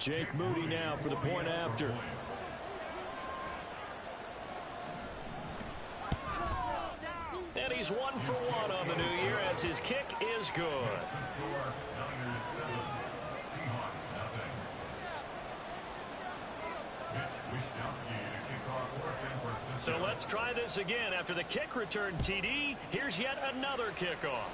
Jake Moody now for the point after. And he's 1 for 1 on the new year as his kick is good. So let's try this again. After the kick return TD, here's yet another kickoff.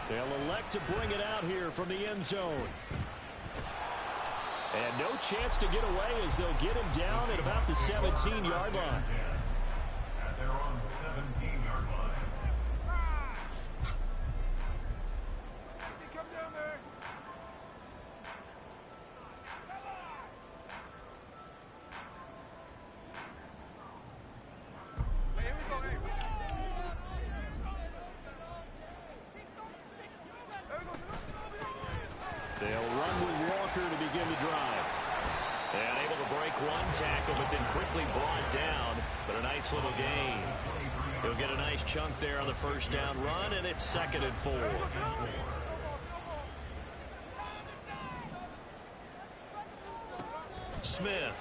They'll elect to bring it out here from the end zone. And no chance to get away as they'll get him down at about the 17-yard line. At their own 17-yard line. Come down there. Here we go. They'll run with Walker to begin the drive. And able to break one tackle, but then quickly brought down. But a nice little gain. He'll get a nice chunk there on the first down run, and it's 2nd and 4. Smith.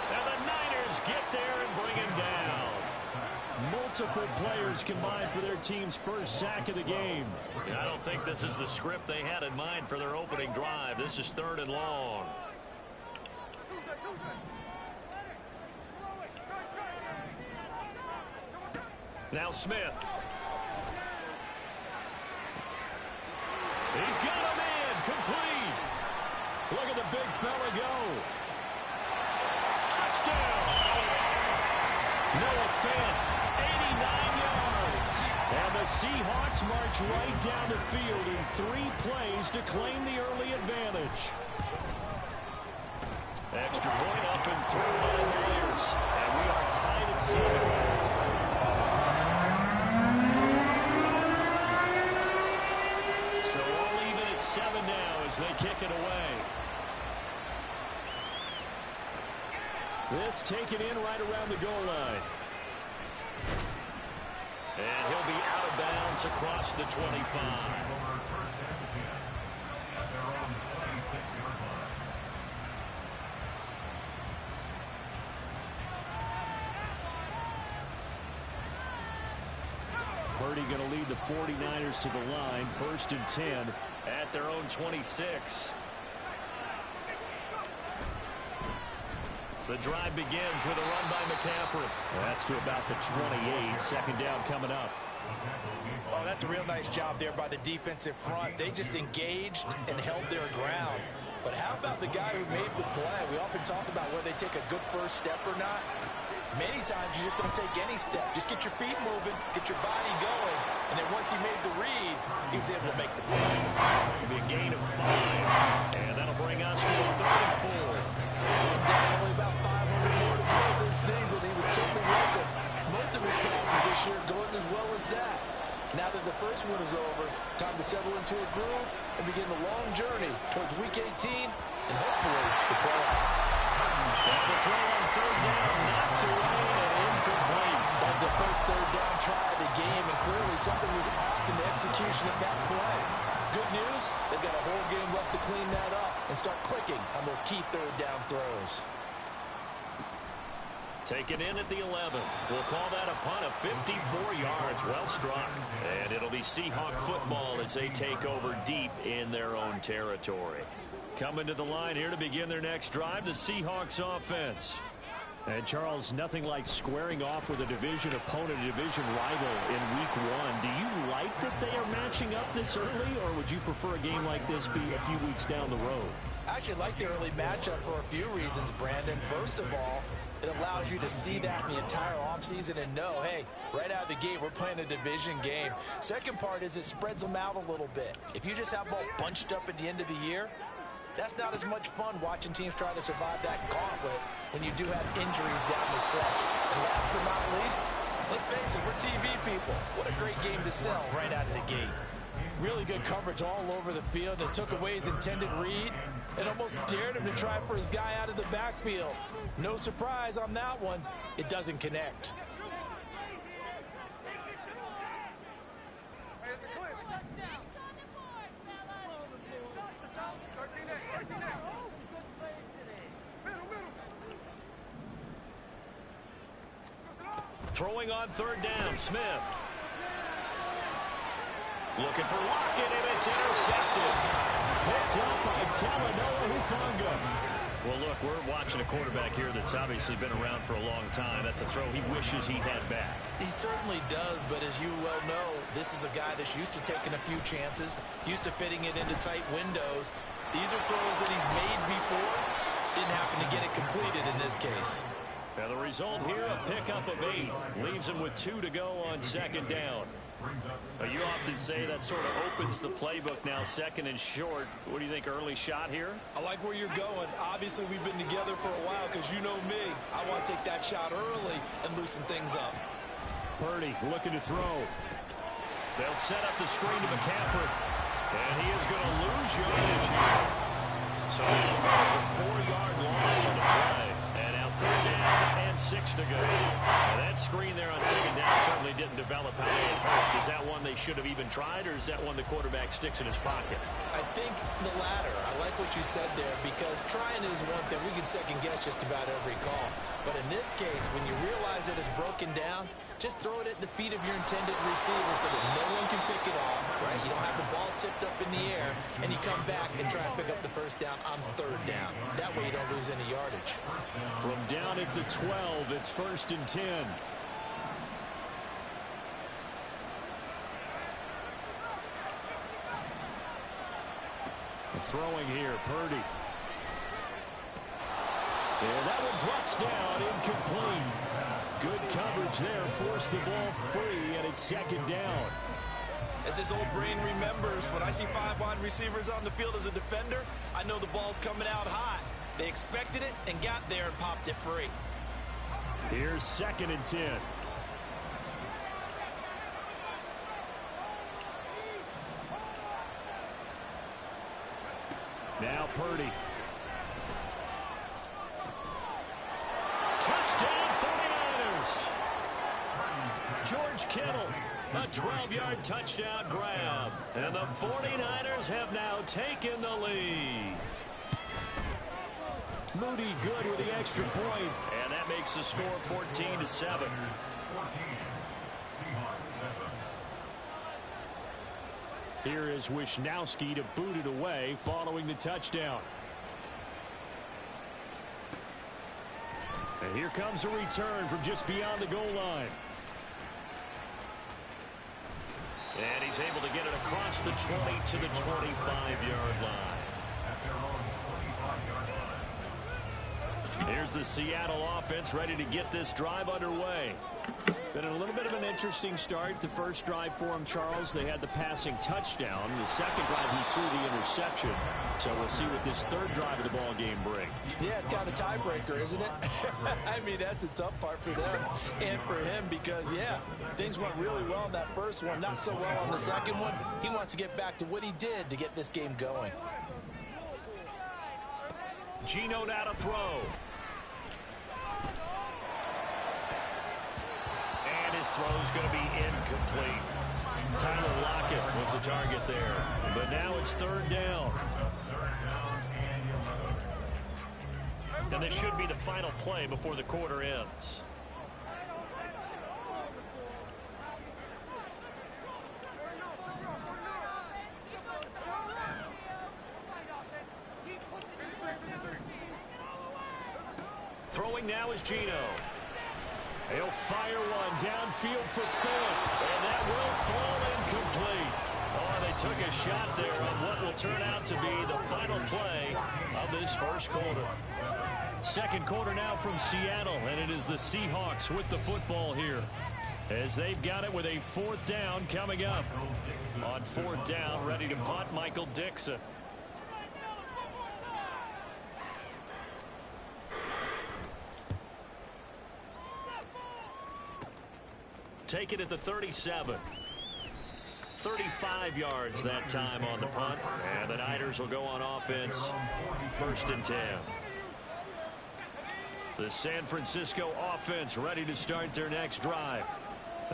And the Niners get there and bring him down. Multiple players combined for their team's first sack of the game. I don't think this is the script they had in mind for their opening drive. This is 3rd and long. Now Smith. He's got him in. Complete. Look at the big fella go. Touchdown. Noah Fant, 89 yards. And the Seahawks march right down the field in 3 plays to claim the early advantage. Extra point up and through by the Warriors. And we are tied at 7. So all even at 7 now as they kick it away. This taken in right around the goal line. And he'll be out of bounds across the 25. Purdy going to lead the 49ers to the line. 1st and 10 at their own 26. The drive begins with a run by McCaffrey. That's to about the 28. 2nd down coming up. Oh, that's a real nice job there by the defensive front. They just engaged and held their ground. But how about the guy who made the play? We often talk about whether they take a good first step or not. Many times you just don't take any step. Just get your feet moving, get your body going. And then once he made the read, he was able to make the play. It'll be a gain of 5. And that'll bring us to a 3rd and 4. Only about 500 more to go this season. He would certainly welcome most of his passes this year going as well as that. Now that the first one is over, time to settle into a groove and begin the long journey towards Week 18 and hopefully the playoffs. And the throw on 3rd down, knocked away and incomplete. That was the first 3rd down try of the game, and clearly something was off in the execution of that play. Good news, they've got a whole game left to clean that up and start clicking on those key 3rd down throws. Taken in at the 11. We'll call that a punt of 54 yards. Well struck. And it'll be Seahawk football as they take over deep in their own territory. Coming to the line here to begin their next drive, the Seahawks offense. And Charles, nothing like squaring off with a division opponent, a division rival in week 1. Do you like that they are matching up this early, or would you prefer a game like this be a few weeks down the road? I actually like the early matchup for a few reasons, Brandon. First of all, it allows you to see that in the entire offseason and know, hey, right out of the gate, we're playing a division game. Second part is it spreads them out a little bit. If you just have them all bunched up at the end of the year, that's not as much fun watching teams try to survive that gauntlet when you do have injuries down the stretch. And last but not least, let's face it, we're TV people. What a great game to sell right out of the gate. Really good coverage all over the field. It took away his intended read and almost dared him to try for his guy out of the backfield. No surprise on that one. It doesn't connect. Throwing on third down, Smith. Looking for Lockett, and it's intercepted. Picked up by Talanoa Hufanga. Well, look, we're watching a quarterback here that's obviously been around for a long time. That's a throw he wishes he had back. He certainly does, but as you well know, this is a guy that's used to taking a few chances, used to fitting it into tight windows. These are throws that he's made before. Didn't happen to get it completed in this case. Now the result here, a pickup of 8. Leaves him with 2 to go on second down. You often say that sort of opens the playbook now, second and short. What do you think, early shot here? I like where you're going. Obviously, we've been together for a while because you know me. I want to take that shot early and loosen things up. Purdy looking to throw. They'll set up the screen to McCaffrey. And he is going to lose yardage here. So there's a 4-yard loss on the play. And now third down and 6 to go. Now that screen there on second down certainly didn't develop how they had hoped. Is that one they should have even tried, or is that one the quarterback sticks in his pocket? I think the latter. I like what you said there, because trying is one thing. We can second guess just about every call. But in this case, when you realize that it's broken down, just throw it at the feet of your intended receiver so that no one can pick it off, right? You don't have the ball tipped up in the air, and you come back and try and pick up the first down on third down. That way you don't lose any yardage. From down at the 12, it's 1st and 10. Throwing here, Purdy. And that one drops down, incomplete. Good coverage there, forced the ball free, and it's second down. As this old brain remembers, when I see 5 wide receivers on the field as a defender, I know the ball's coming out hot. They expected it and got there and popped it free. Here's 2nd and 10. Now Purdy. Touchdown 49ers. George Kittle, a 12-yard touchdown grab. And the 49ers have now taken the lead. Moody good with the extra point. And that makes the score 14-7. 14. Seahawks 7. Here is Wisnowski to boot it away following the touchdown. And here comes a return from just beyond the goal line. And he's able to get it across the 20 to the 25-yard line. Here's the Seattle offense ready to get this drive underway. Been a little bit of an interesting start. The first drive for him, Charles, they had the passing touchdown. The second drive, he threw the interception. So we'll see what this third drive of the ball game brings. Yeah, it's kind of a tiebreaker, isn't it? I mean, that's the tough part for them and for him because, yeah, things went really well in that first one, not so well on the second one. He wants to get back to what he did to get this game going. Geno now to throw. His throw's going to be incomplete. Tyler Lockett was the target there. But now it's third down. And this should be the final play before the quarter ends. Throwing now is Geno. He'll fire one downfield for Phillip, and that will fall incomplete. Oh, they took a shot there on what will turn out to be the final play of this first quarter. Second quarter now from Seattle, and it is the Seahawks with the football here, as they've got it with a 4th down coming up. On 4th down, ready to punt, Michael Dixon. Take it at the 37. 35 yards that time on the punt. And the Niners will go on offense. 1st and 10. The San Francisco offense ready to start their next drive.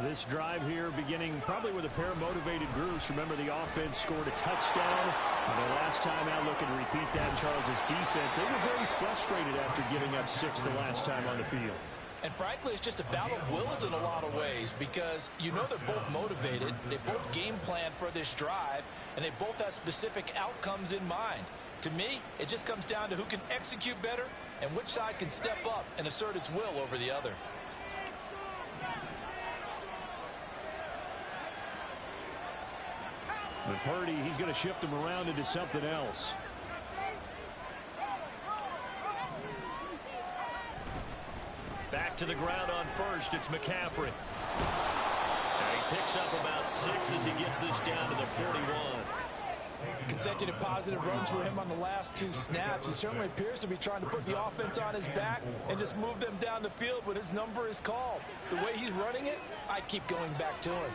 This drive here beginning probably with a pair of motivated groups. Remember, the offense scored a touchdown. And the last time out, looking to repeat that in Charles's defense. They were very frustrated after giving up 6 the last time on the field. And frankly, it's just a battle of wills in a lot of ways because you know they're both motivated, they both game plan for this drive, and they both have specific outcomes in mind. To me, it just comes down to who can execute better and which side can step up and assert its will over the other. And Purdy, he's going to shift him around into something else. Back to the ground on first. It's McCaffrey. And he picks up about 6 as he gets this down to the 41. Consecutive positive runs for him on the last 2 snaps. He certainly appears to be trying to put the offense on his back and just move them down the field when his number is called. The way he's running it, I keep going back to him.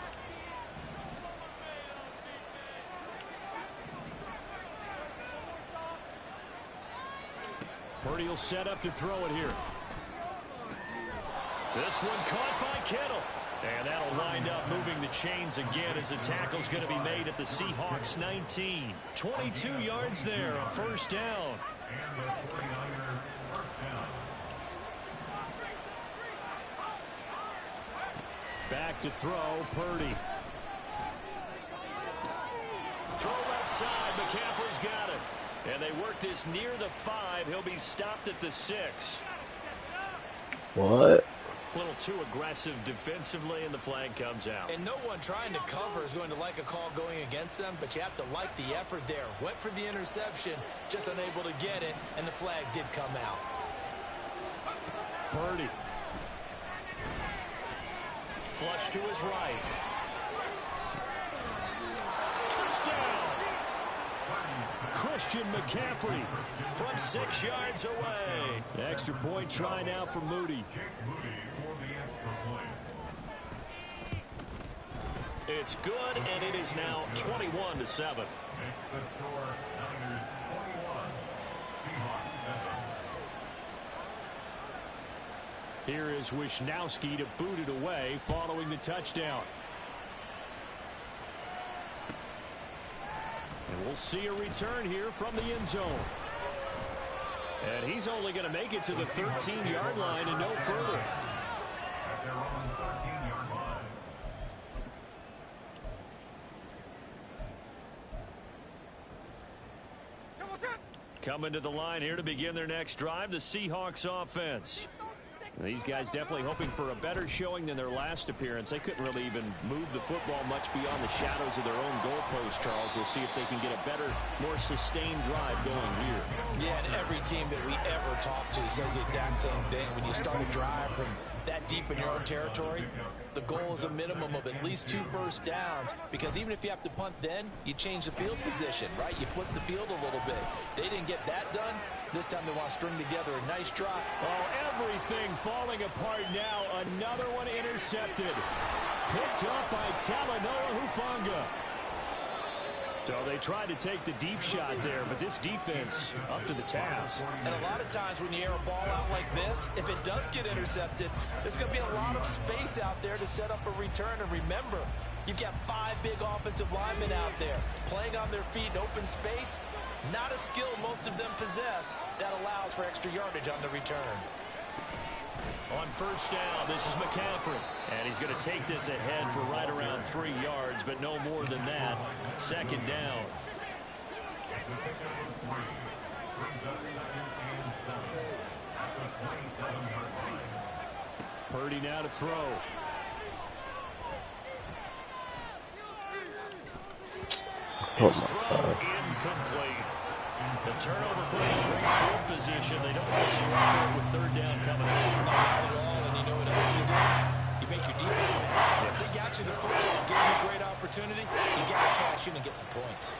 Purdy will set up to throw it here. This one caught by Kittle. And that'll wind up moving the chains again as the tackle's going to be made at the Seahawks 19. 22 yards there, a first down. And the 49er first down. Back to throw, Purdy. Throw left side, McCaffrey's got it. And they work this near the 5. He'll be stopped at the 6. What? A little too aggressive defensively, and the flag comes out. And no one trying to cover is going to like a call going against them, but you have to like the effort there. Went for the interception, just unable to get it, and the flag did come out. Purdy. Flush to his right. Touchdown! Christian McCaffrey from 6 yards away. The extra point try now for Moody. It's good, and it is now 21-7. Makes the score Niners 21, Seahawks 7. Here is Wisnowski to boot it away following the touchdown. And we'll see a return here from the end zone. And he's only going to make it to the 13-yard line and no further. At their own 13-yard line. Coming to the line here to begin their next drive, the Seahawks offense. These guys definitely hoping for a better showing than their last appearance. They couldn't really even move the football much beyond the shadows of their own goalpost, Charles. We'll see if they can get a better, more sustained drive going here. Yeah, and every team that we ever talk to says the exact same thing. When you start a drive from that deep in your own territory, the goal is a minimum of at least 2 first downs, because even if you have to punt then, you change the field position, right? You flip the field a little bit. They didn't get that done. This time they want to string together a nice drop. Oh, everything falling apart now. Another one intercepted. Picked up by Talanoa Hufanga. So they tried to take the deep shot there, but this defense up to the task. And a lot of times when you air a ball out like this, if it does get intercepted, there's going to be a lot of space out there to set up a return. And remember, you've got 5 big offensive linemen out there playing on their feet in open space. Not a skill most of them possess that allows for extra yardage on the return. On first down, this is McCaffrey. And he's going to take this ahead for right around 3 yards, but no more than that. Second down. It's a pickup of 3. Brings up 2nd and 7. At the 27-yard line. Purdy now to throw. His throw incomplete. The turnover put in great field position. They don't want to struggle with 3rd down coming up. Not at all, and you know what else you do? You make your defense mad. If they got you the football, gave you a great opportunity, you got to cash in and get some points.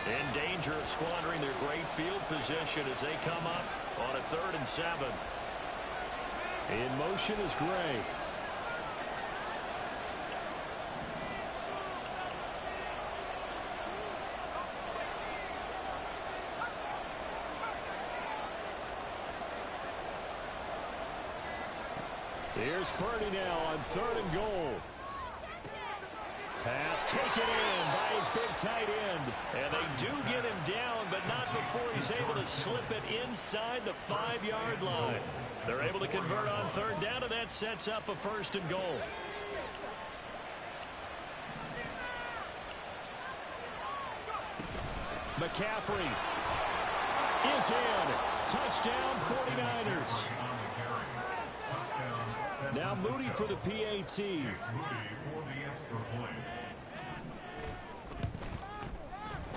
In danger of squandering their great field position as they come up on a 3rd and 7. In motion is Gray. Here's Purdy now on 3rd and goal. Pass taken in by his big tight end. And they do get him down, but but not before he's able to slip it inside the 5-yard line. They're able to convert on third down, and that sets up a 1st and goal. McCaffrey is in. Touchdown, 49ers. Now Moody for the PAT.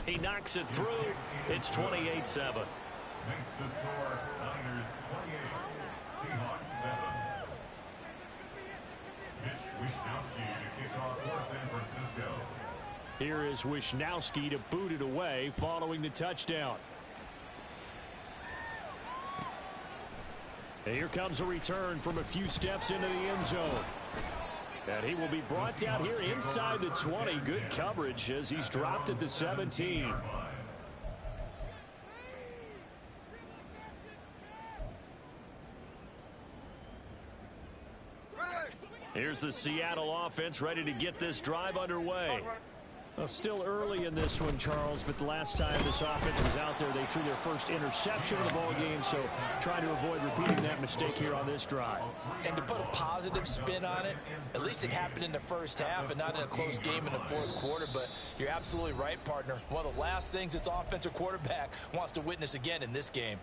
He knocks it through. It's 28-7. Makes the score Niners 28, Seahawks 7. Mitch Wishnowsky to kick off for San Francisco. Here is Wishnowsky to boot it away following the touchdown. And here comes a return from a few steps into the end zone. And he will be brought down here inside the 20. Good coverage as he's dropped at the 17. Here's the Seattle offense ready to get this drive underway. Well, still early in this one, Charles, but the last time this offense was out there, they threw their first interception of the ball game, so trying to avoid repeating that mistake here on this drive. And to put a positive spin on it, at least it happened in the first half and not in a close game in the fourth quarter, but you're absolutely right, partner. One of the last things this offensive quarterback wants to witness again in this game.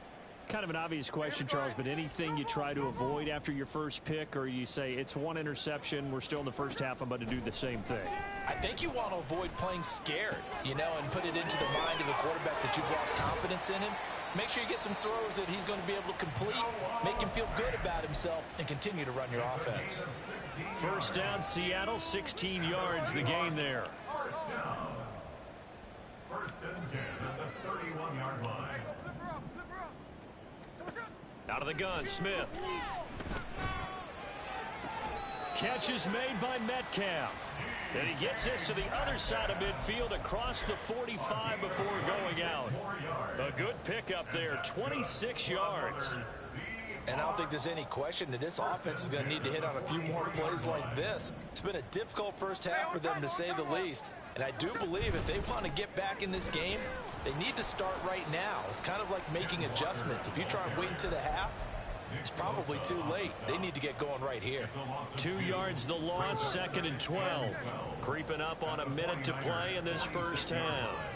Kind of an obvious question, Charles, but anything you try to avoid after your first pick, or you say it's one interception, we're still in the first half, I'm about to do the same thing? I think you want to avoid playing scared, you know, and put it into the mind of the quarterback that you've lost confidence in him. Make sure you get some throws that he's going to be able to complete, make him feel good about himself, and continue to run your offense. First down, Seattle, 16 yards, the gain there. First and 10 at the 31-yard line. Out of the gun, Smith. Catch is made by Metcalf. And he gets this to the other side of midfield across the 45 before going out. A good pickup there, 26 yards. And I don't think there's any question that this offense is going to need to hit on a few more plays like this. It's been a difficult first half for them, to say the least. And I do believe if they want to get back in this game, they need to start right now. It's kind of like making adjustments. If you try and wait until the half, it's probably too late. They need to get going right here. 2 yards the loss, 2nd and 12. Creeping up on a minute to play in this first half.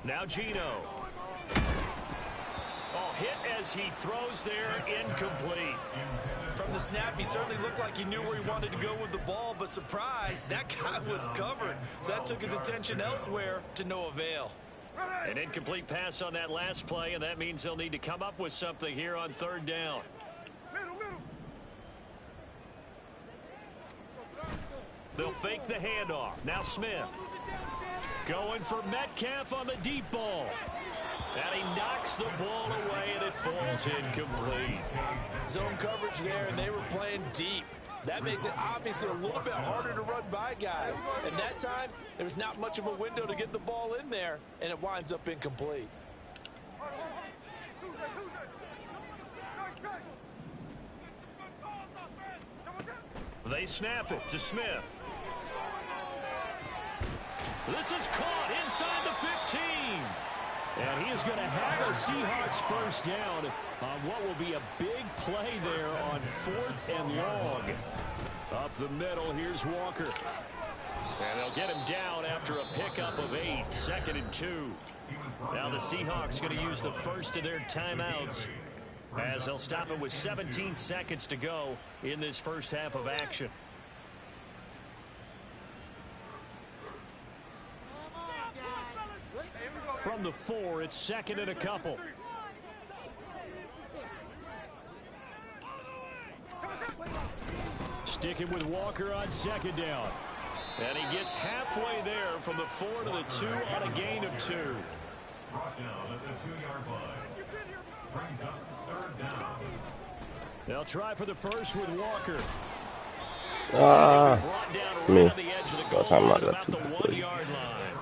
Now Gino. Oh, hit as he throws there, incomplete. From the snap, he certainly looked like he knew where he wanted to go with the ball, but surprise, that guy was covered. So that took his attention elsewhere to no avail. An incomplete pass on that last play, and that means they'll need to come up with something here on third down. They'll fake the handoff. Now Smith. Going for Metcalf on the deep ball. And he knocks the ball away, and it falls incomplete. Zone coverage there, and they were playing deep. That makes it obviously a little bit harder to run by guys. And that time, there was not much of a window to get the ball in there, and it winds up incomplete. They snap it to Smith. This is caught inside the 15. And he is going to have a Seahawks first down on what will be a big play there on 4th and long. Up the middle, here's Walker. And they'll get him down after a pickup of 8, 2nd and 2. Now the Seahawks going to use the first of their timeouts as they'll stop it with 17 seconds to go in this first half of action. From the 4, it's 2nd and a couple. Sticking with Walker on 2nd down. And he gets halfway there from the 4 to the 2 on a gain of 2. Brought down at the 2-yard line. Brings up third down. They'll try for the first with Walker. Me. Time about the 1-yard line.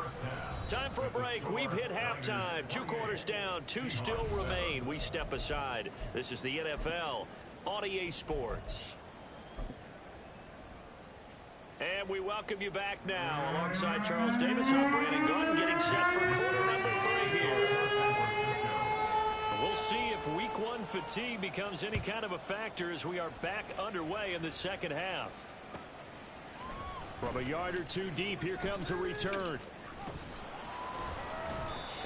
Time for a break. We've hit halftime. 2 quarters down. 2 still remain. We step aside. This is the NFL on EA Sports. And we welcome you back now. Alongside Charles Davis, I'm Brandon Gunn, getting set for quarter number 3 here. We'll see if week 1 fatigue becomes any kind of a factor as we are back underway in the second half. From a yard or 2 deep, here comes a return.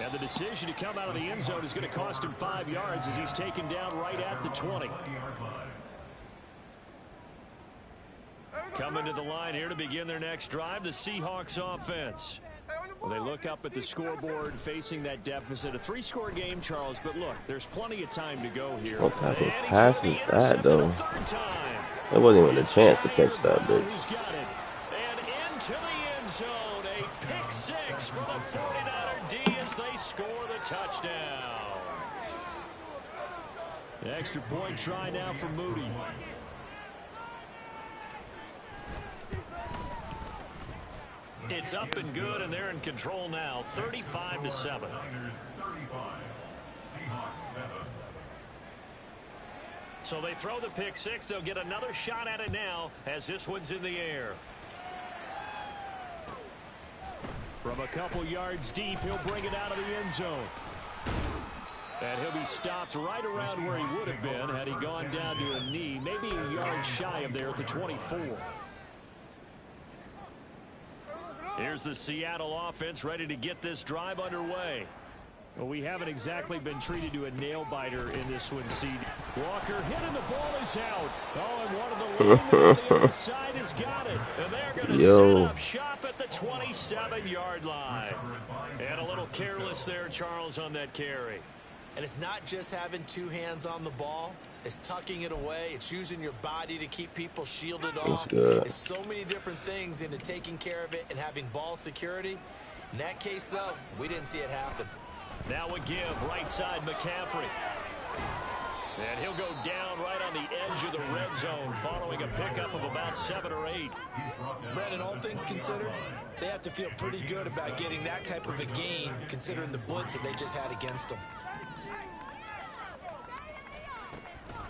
And the decision to come out of the end zone is going to cost him 5 yards as he's taken down right at the 20. Coming to the line here to begin their next drive, the Seahawks offense. Well, they look up at the scoreboard facing that deficit. A 3-score game, Charles, but look, there's plenty of time to go here. What type of pass is that, though? There wasn't even a chance to catch that, bitch. Who's got it? And into the end zone, a pick 6 for the 49er D as they score the touchdown. The extra point try now for Moody. It's up and good, and they're in control now, 35-7. So they throw the pick 6. They'll get another shot at it now as this one's in the air. From a couple yards deep, he'll bring it out of the end zone. And he'll be stopped right around where he would have been had he gone down to a knee, maybe a yard shy of there at the 24. Here's the Seattle offense ready to get this drive underway. Well, we haven't exactly been treated to a nail-biter in this one, Seed. Walker hit and the ball is out. Oh, and one of the linemen on the other side has got it. And they're going to set up shop at the 27-yard line. And a little careless there, Charles, on that carry. And it's not just having 2 hands on the ball. It's tucking it away. It's using your body to keep people shielded off. It's so many different things into taking care of it and having ball security. In that case, though, we didn't see it happen. Now a give, right side McCaffrey. And he'll go down right on the edge of the red zone following a pickup of about 7 or 8. Brandon, all things considered, they have to feel pretty good about getting that type of a gain considering the blitz that they just had against them.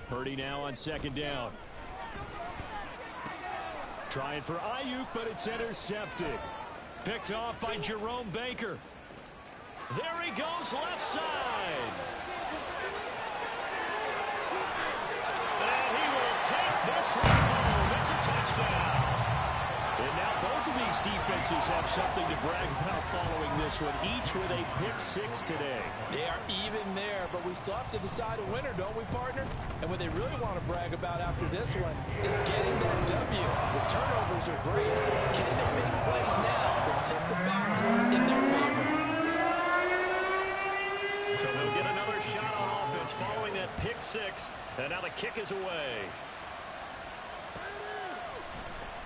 Purdy now on 2nd down. Trying for Ayuk, but it's intercepted. Picked off by Jerome Baker. There he goes, left side. And he will take this one home. It's a touchdown. And now both of these defenses have something to brag about following this one, each with a pick 6 today. They are even there, but we still have to decide a winner, don't we, partner? And what they really want to brag about after this one is getting that W. The turnovers are great. Can they make plays now that tip the balance in their favor? So they'll get another shot on offense following that pick 6, and now the kick is away.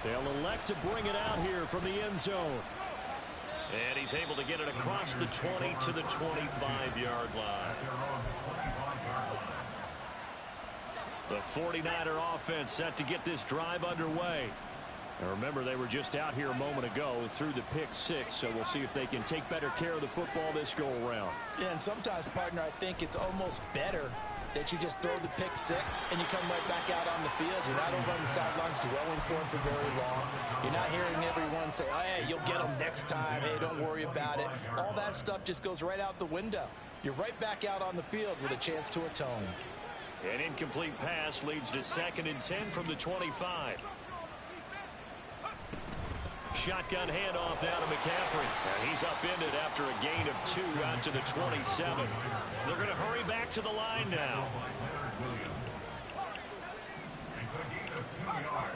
They'll elect to bring it out here from the end zone. And he's able to get it across the 20 to the 25-yard line. The 49er offense set to get this drive underway. And remember, they were just out here a moment ago through the pick 6, so we'll see if they can take better care of the football this go-around. Yeah, and sometimes, partner, I think it's almost better that you just throw the pick 6 and you come right back out on the field. You're not over on the sidelines dwelling for it for very long. You're not hearing everyone say, oh, hey, you'll get them next time. Hey, don't worry about it. All that stuff just goes right out the window. You're right back out on the field with a chance to atone. An incomplete pass leads to 2nd and 10 from the 25. Shotgun handoff down to McCaffrey. And he's upended after a gain of 2 out to the 27. They're going to hurry back to the line now. It's a gain of 2 yards.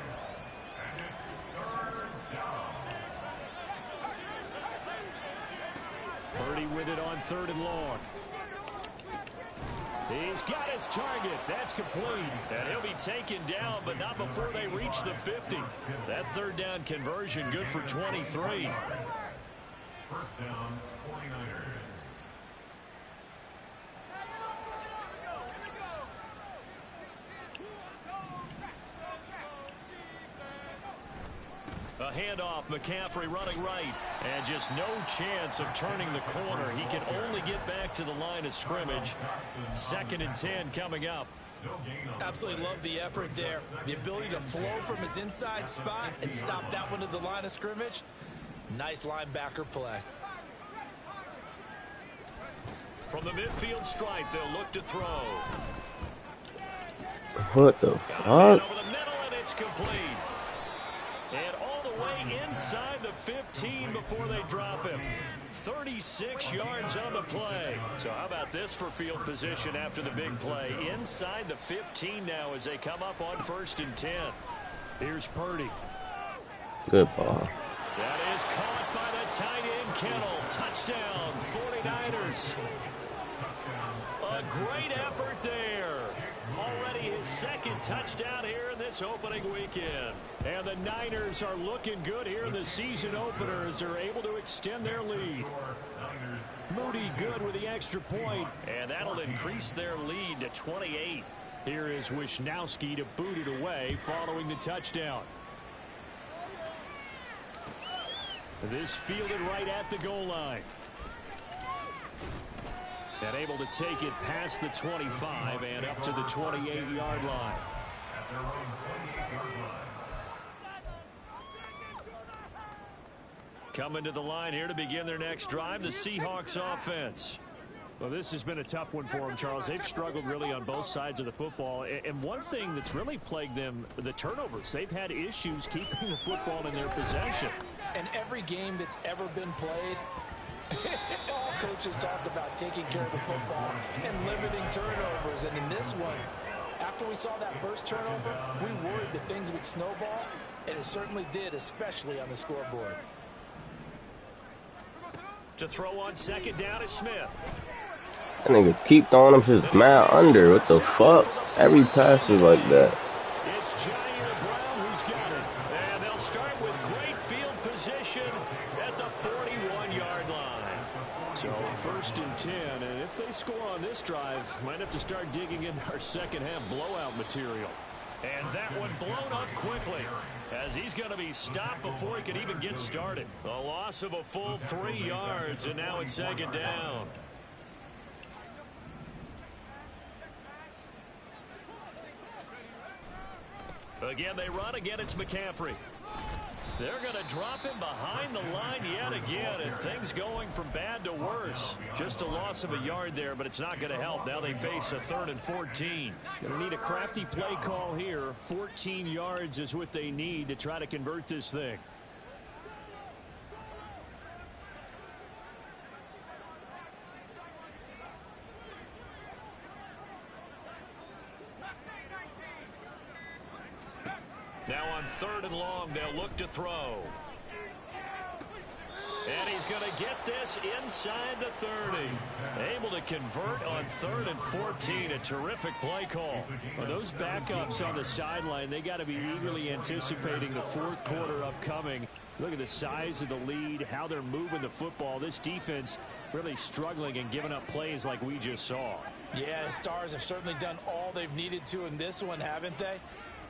And it's 3rd down. Purdy with it on 3rd and long. He's got his target. That's complete. And he'll be taken down, but not before they reach the 50. That 3rd down conversion good for 23. 1st down, 49ers. A handoff, McCaffrey running right, and just no chance of turning the corner. He can only get back to the line of scrimmage. 2nd and 10 coming up. Absolutely love the effort there. The ability to flow from his inside spot and stop that one at the line of scrimmage. Nice linebacker play. From the midfield stripe, they'll look to throw. What the fuck? Over the middle, and it's complete. And all the way inside the 15 before they drop him. 36 yards on the play. So how about this for field position after the big play? Inside the 15 now as they come up on 1st and 10. Here's Purdy. Good ball. That is caught by the tight end Kittle. Touchdown, 49ers. A great effort there. Already his 2nd touchdown here in this opening weekend. And the Niners are looking good here in the season opener as they're able to extend their lead. Moody good with the extra point, and that'll increase their lead to 28. Here is Wisnowski to boot it away following the touchdown. This fielded right at the goal line. And able to take it past the 25 and up to the 28-yard line. Coming to the line here to begin their next drive, the Seahawks offense. Well, this has been a tough one for them, Charles. They've struggled really on both sides of the football. And one thing that's really plagued them, the turnovers. They've had issues keeping the football in their possession. And every game that's ever been played, all coaches talk about taking care of the football and limiting turnovers. And in this one, after we saw that first turnover, we worried that things would snowball, and it certainly did, especially on the scoreboard. To throw on 2nd down is Smith. That nigga keep throwing him his mouth under. What the fuck? Every pass is like that. It's Jair Brown who's got it. And they'll start with great field position at the 41-yard line. So 1st and 10, and if they score on this drive, might have to start digging in our second-half blowout material. And that one blown up quickly as he's going to be stopped before he could even get started. A loss of a full 3 yards, and now it's 2nd down. Again, they run. Again, it's McCaffrey. They're going to drop him behind the line yet again, and things going from bad to worse. Just a loss of a yard there, but it's not going to help. Now they face a 3rd and 14. Going to need a crafty play call here. 14 yards is what they need to try to convert this thing. Now on 3rd and long, they'll look to throw. And he's going to get this inside the 30. Able to convert on 3rd and 14. A terrific play call. Well, those backups on the sideline, they got to be eagerly anticipating the 4th quarter upcoming. Look at the size of the lead, how they're moving the football. This defense really struggling and giving up plays like we just saw. Yeah, the Stars have certainly done all they've needed to in this one, haven't they?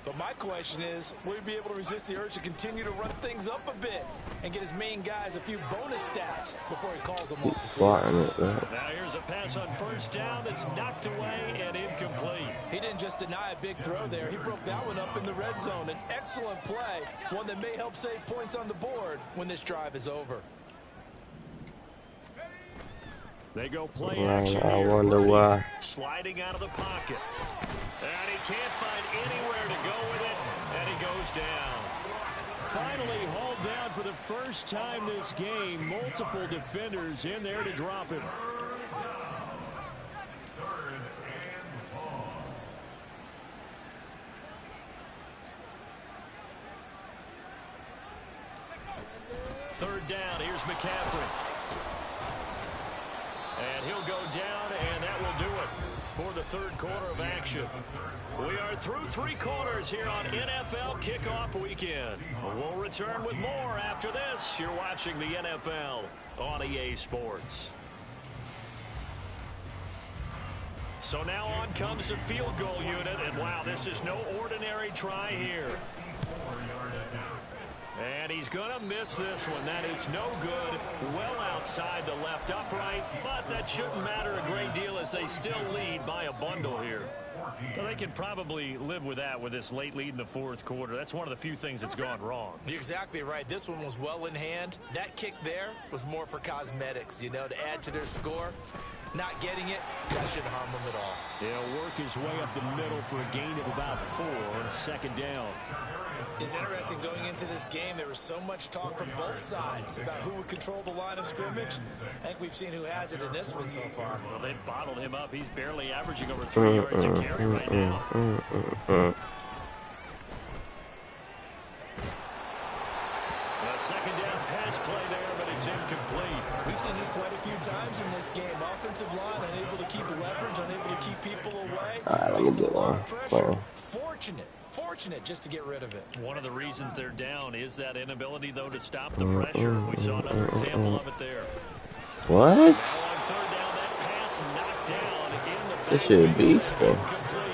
But my question is, will he be able to resist the urge to continue to run things up a bit and get his main guys a few bonus stats before he calls them off? Now here's a pass on 1st down that's knocked away and incomplete. He didn't just deny a big throw there. He broke that one up in the red zone. An excellent play, one that may help save points on the board when this drive is over. They go play action here. I wonder why. Sliding out of the pocket. And he can't find anywhere to go with it, and he goes down. Finally hauled down for the first time this game. Multiple defenders in there to drop him. Third down, here's McCaffrey. And he'll go down, and that will do it for the 3rd quarter of action. We are through 3 quarters here on NFL Kickoff Weekend. We'll return with more after this. You're watching the NFL on EA Sports. So now on comes the field goal unit, and wow, this is no ordinary try here. And he's going to miss this one. That is no good. Well outside the left upright, but that shouldn't matter a great deal as they still lead by a bundle here. So they can probably live with that with this late lead in the fourth quarter. That's one of the few things that's gone wrong. You're exactly right. This one was well in hand. That kick there was more for cosmetics, you know, to add to their score. Not getting it, that shouldn't harm them at all. He'll work his way up the middle for a gain of about 4 on second down. It's interesting going into this game. There was so much talk from both sides about who would control the line of scrimmage. I think we've seen who has it in this one so far. Well, they've bottled him up. He's barely averaging over 3 yards a carry right now. A second down pass play there, but it's incomplete. We've seen this quite a few times in this game. Offensive line unable to keep leverage, unable to keep people away. Facing a lot of pressure. Fortunate just to get rid of it. One of the reasons they're down is that inability, though, to stop the pressure. We saw another example of it there. What? On third down, that pass knocked down in the This shit beast, man.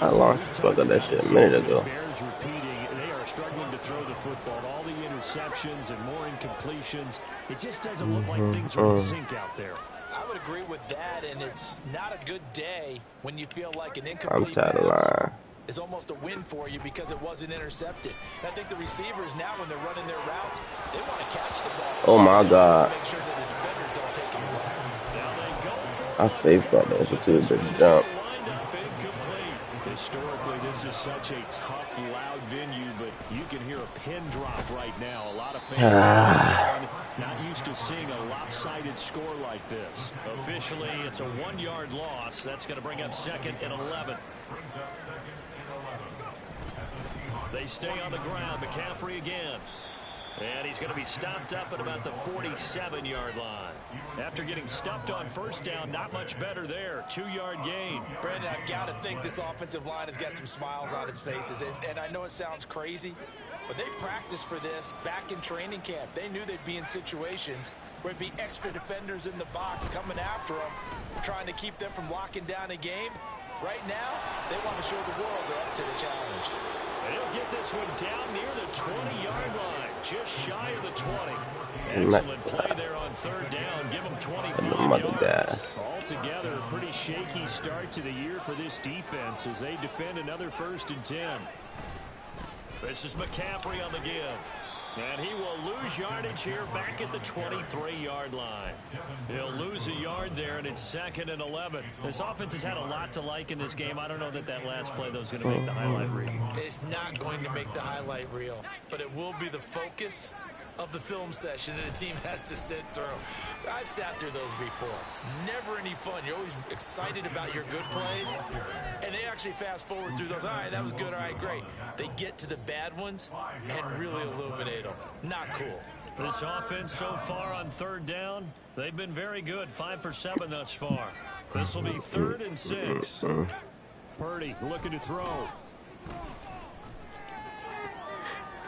I launched the fuck out that shit a minute ago. Bears repeating, they are struggling to throw the football. All the interceptions and more incompletions. It just doesn't look like things are in sync out there. I would agree with that, and it's not a good day when you feel like an incomplete I'm tired of lying. is almost a win for you because it wasn't intercepted. And I think the receivers now, when they're running their routes, they want to catch the ball. Oh my God. Make sure that the defenders don't take it away. Now they go for I safeguarded that shit too, big jump. lined up incomplete. Historically, this is such a tough, loud venue, but you can hear a pin drop right now. A lot of fans not used to seeing a lopsided score like this. Officially, it's a 1-yard loss. That's going to bring up second and 11. They stay on the ground. McCaffrey again. And he's going to be stopped up at about the 47-yard line. After getting stuffed on first down, not much better there. 2-yard gain. Brandon, I've got to think this offensive line has got some smiles on its faces. And I know it sounds crazy, but they practiced for this back in training camp. They knew they'd be in situations where it'd be extra defenders in the box coming after them, trying to keep them from locking down a game. Right now, they want to show the world they're up to the challenge. And he'll get this one down near the 20-yard line, just shy of the 20. Excellent play there on third down. Give them 25 yards. Altogether, a pretty shaky start to the year for this defense as they defend another 1st and 10. This is McCaffrey on the give. And he will lose yardage here back at the 23-yard line. He'll lose a yard there, and it's 2nd and 11. This offense has had a lot to like in this game. I don't know that last play, though, is going to make the highlight reel. It's not going to make the highlight reel, but it will be the focus of the film session that the team has to sit through. I've sat through those before. Never any fun. You're always excited about your good plays, and they actually fast forward through those. All right, that was good. All right, great. They get to the bad ones and really illuminate them. Not cool. This offense so far on third down, they've been very good. 5 for 7 thus far. This will be 3rd and 6. Purdy looking to throw.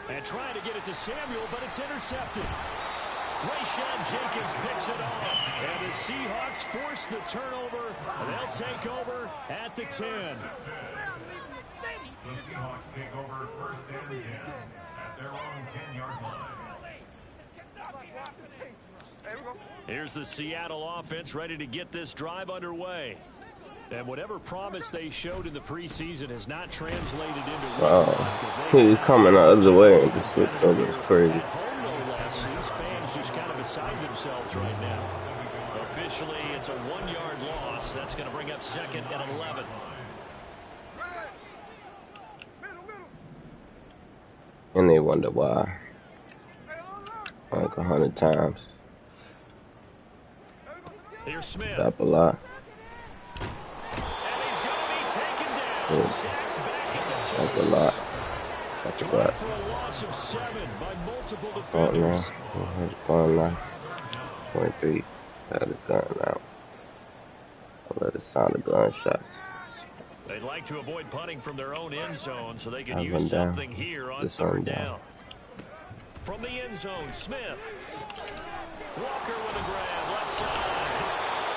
And trying to get it to Samuel, but it's intercepted. Rayshawn Jenkins picks it off. And the Seahawks force the turnover. They'll take over at the 10. The Seahawks take over 1st and 10 at their own 10-yard line. Here's the Seattle offense ready to get this drive underway. And whatever promise they showed in the preseason has not translated into Wow. He's coming the other way and just switched over. It's crazy. These fans just kind of beside themselves right now. Officially, it's a 1-yard loss. That's going to bring up 2nd and 11. And they wonder why. Like 100 times. Here's Smith. Stop a lot. And he's going to be taken down. Sacked back at the 2. That's a lot. That's a lot. For a loss of 7 by multiple Oh, defenders. no. He's going now. 23. Got his gun out. I'll let it sound of gunshots. They'd like to avoid punting from their own end zone so they can I've use been down. something here on This 3rd one down. down. From the end zone, Smith. Walker with a grab, left side.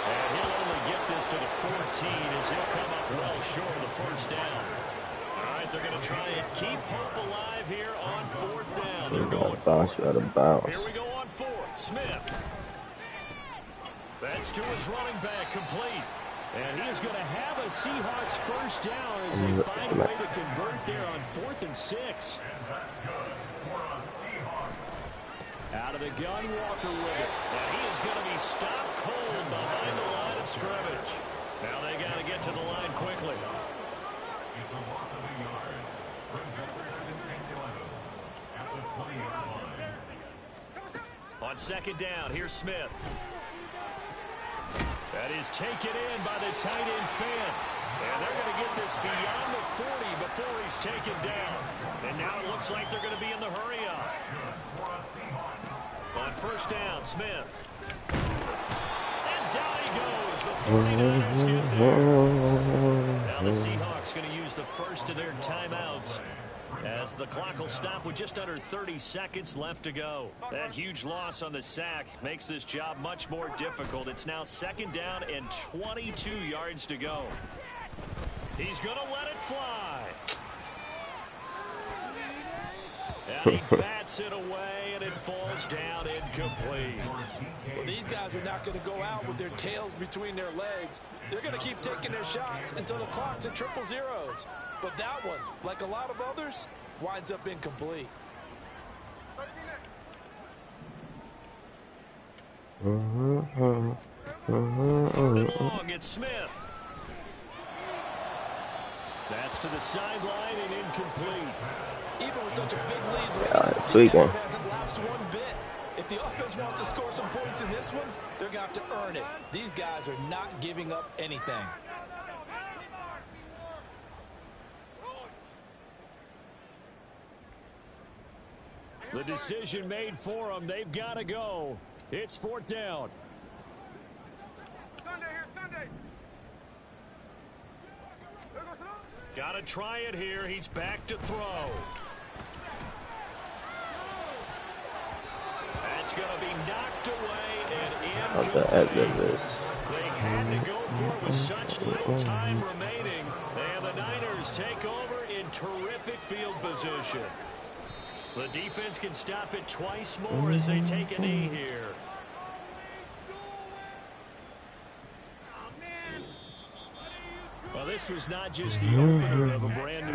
And he'll only get this to the 14 as he'll come up well short of the 1st down. All right, right, they're going to try and keep hope alive here on 4th down. They're You going gotta bounce, for you gotta it. bounce. Here we go on 4th. Smith. That's to his running back, complete. And he is going to have a Seahawks first down as they find a way to convert there on 4th and 6. Out of the gun, Walker with it. And he is going to be stopped cold behind the line of scrimmage. Now they got to get to the line quickly. It's a loss of a yard. Brings up 2nd and 11 at the 20-yard line. On 2nd down, here's Smith. That is taken in by the tight end Fan. And they're going to get this beyond the 40 before he's taken down. And now it looks like they're going to be in the hurry-up. On 1st down, Smith. And down he goes. The 49ers get there. Now the Seahawks going to use the first of their timeouts as the clock will stop with just under 30 seconds left to go. That huge loss on the sack makes this job much more difficult. It's now 2nd down and 22 yards to go. He's going to let it fly. And he bats it away, and it falls down incomplete. Well, these guys are not going to go out with their tails between their legs. They're going to keep taking their shots until the clock's at 000. But that one, like a lot of others, winds up incomplete. Third and long, it's Smith. That's to the sideline and incomplete. Even with such a big lead, Yeah, tweaking. hasn't lapsed one bit. If the offense wants to score some points in this one, they're going to have to earn it. These guys are not giving up anything. The decision made for them. They've got to go. It's 4th down. Got to try it here. He's back to throw. That's going to be knocked away and What the heck is this? They had to go for it with such little time remaining. And the Niners take over in terrific field position. The defense can stop it twice more as they take a knee here. Well, this was not just the opener of a brand new